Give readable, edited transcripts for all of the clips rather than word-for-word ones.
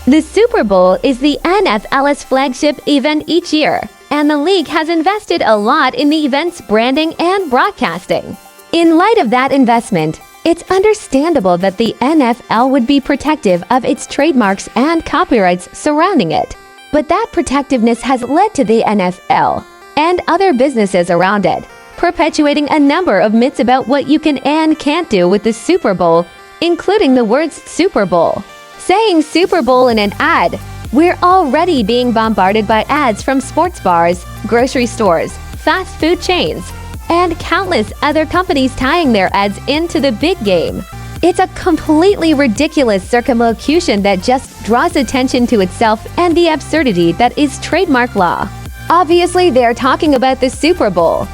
The Super Bowl is the NFL's flagship event each year, and the league has invested a lot in the event's branding and broadcasting. In light of that investment, it's understandable that the NFL would be protective of its trademarks and copyrights surrounding it. But that protectiveness has led to the NFL and other businesses around it perpetuating a number of myths about what you can and can't do with the Super Bowl, including the words Super Bowl. Saying Super Bowl in an ad, we're already being bombarded by ads from sports bars, grocery stores, fast food chains, and countless other companies tying their ads into the big game. It's a completely ridiculous circumlocution that just draws attention to itself and the absurdity that is trademark law. Obviously, they're talking about the Super Bowl.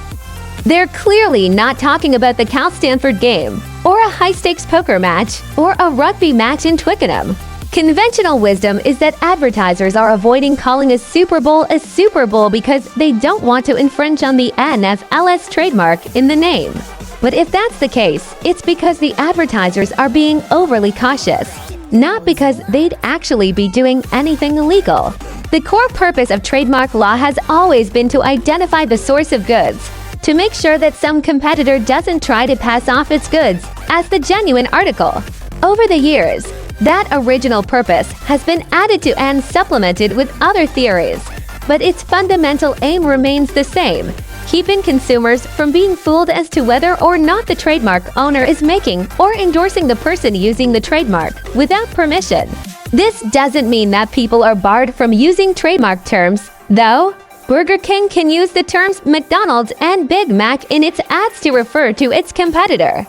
They're clearly not talking about the Cal Stanford game, or a high-stakes poker match, or a rugby match in Twickenham. Conventional wisdom is that advertisers are avoiding calling a Super Bowl because they don't want to infringe on the NFL's trademark in the name. But if that's the case, it's because the advertisers are being overly cautious, not because they'd actually be doing anything illegal. The core purpose of trademark law has always been to identify the source of goods, to make sure that some competitor doesn't try to pass off its goods as the genuine article. Over the years, that original purpose has been added to and supplemented with other theories, but its fundamental aim remains the same: keeping consumers from being fooled as to whether or not the trademark owner is making or endorsing the person using the trademark without permission. This doesn't mean that people are barred from using trademark terms, though. Burger King can use the terms McDonald's and Big Mac in its ads to refer to its competitor.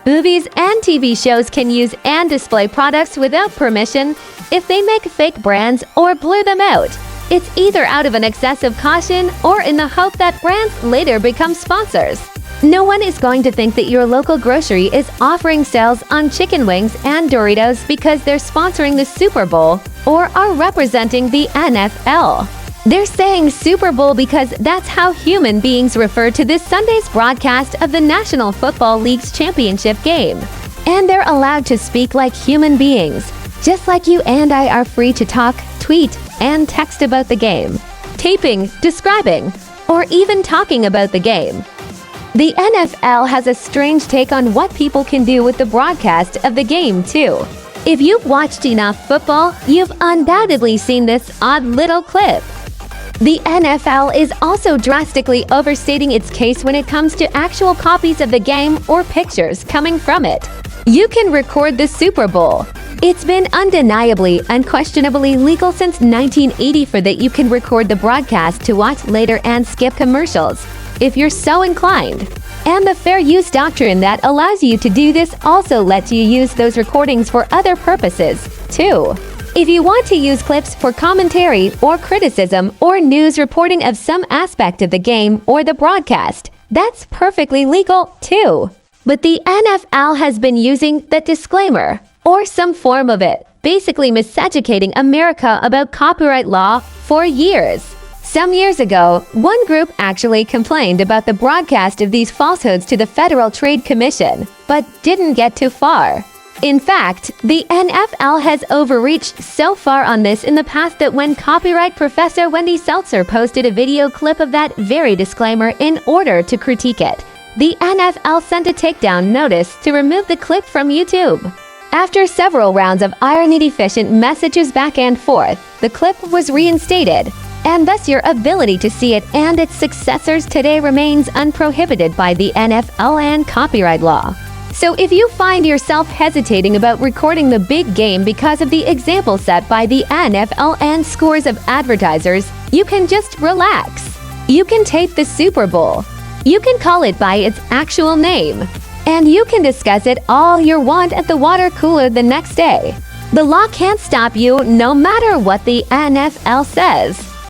Movies and TV shows can use and display products without permission if they make fake brands or blur them out. It's either out of an excessive caution or in the hope that brands later become sponsors. No one is going to think that your local grocery is offering sales on chicken wings and Doritos because they're sponsoring the Super Bowl or are representing the NFL. They're saying Super Bowl because that's how human beings refer to this Sunday's broadcast of the National Football League's championship game. And they're allowed to speak like human beings, just like you and I are free to talk, tweet, and text about the game, taping, describing, or even talking about the game. The NFL has a strange take on what people can do with the broadcast of the game, too. If you've watched enough football, you've undoubtedly seen this odd little clip. The NFL is also drastically overstating its case when it comes to actual copies of the game or pictures coming from it. You can record the Super Bowl. It's been undeniably, unquestionably legal since 1980 for that you can record the broadcast to watch later and skip commercials, if you're so inclined. And the fair use doctrine that allows you to do this also lets you use those recordings for other purposes, too. If you want to use clips for commentary or criticism or news reporting of some aspect of the game or the broadcast, that's perfectly legal too. But the NFL has been using the disclaimer, or some form of it, basically miseducating America about copyright law for years. Some years ago, one group actually complained about the broadcast of these falsehoods to the Federal Trade Commission, but didn't get too far. In fact, the NFL has overreached so far on this in the past that when copyright professor Wendy Seltzer posted a video clip of that very disclaimer in order to critique it, the NFL sent a takedown notice to remove the clip from YouTube. After several rounds of irony-deficient messages back and forth, the clip was reinstated, and thus your ability to see it and its successors today remains unprohibited by the NFL and copyright law. So if you find yourself hesitating about recording the big game because of the example set by the NFL and scores of advertisers, you can just relax. You can tape the Super Bowl. You can call it by its actual name. And you can discuss it all you want at the water cooler the next day. The law can't stop you no matter what the NFL says.